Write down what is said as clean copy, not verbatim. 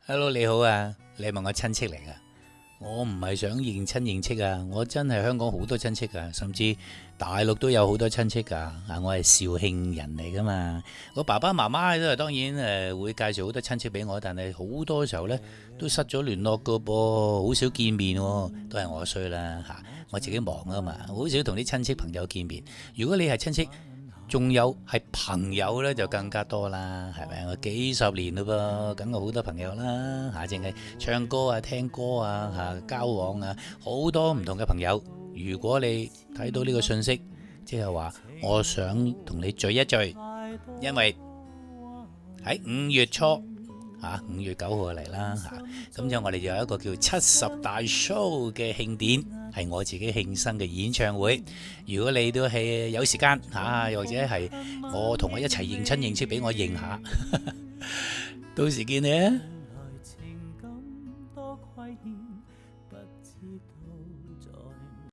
Hello，你好啊，你係咪我親戚嚟噶？我唔係想認親認戚啊，我真係香港好多親戚噶，甚至大陸都有好多親戚噶。我係肇慶人嚟噶嘛，我爸爸媽媽都係當然會介紹好多親戚俾我，但係好多時候呢都失咗聯絡噶噃，好少見面喎，都係我衰啦嚇，我自己忙啊嘛，好少同啲親戚朋友見面。如果你係親戚，仲有係朋友呢，就更加多啦，係咪？我幾十年嘞噃，梗係好多朋友啦嚇，淨係唱歌啊、聽歌啊嚇、交往啊，好多唔同嘅朋友。如果你睇到呢個信息，即係話我想同你聚一聚，因為喺5月初5月9號嚟啦嚇，咁就我哋就有一個叫70大 show 嘅慶典，係我自己慶生嘅演唱會。如果你都係有時間又或者係我同我一齊認親認戚俾我認下，到時見你啊！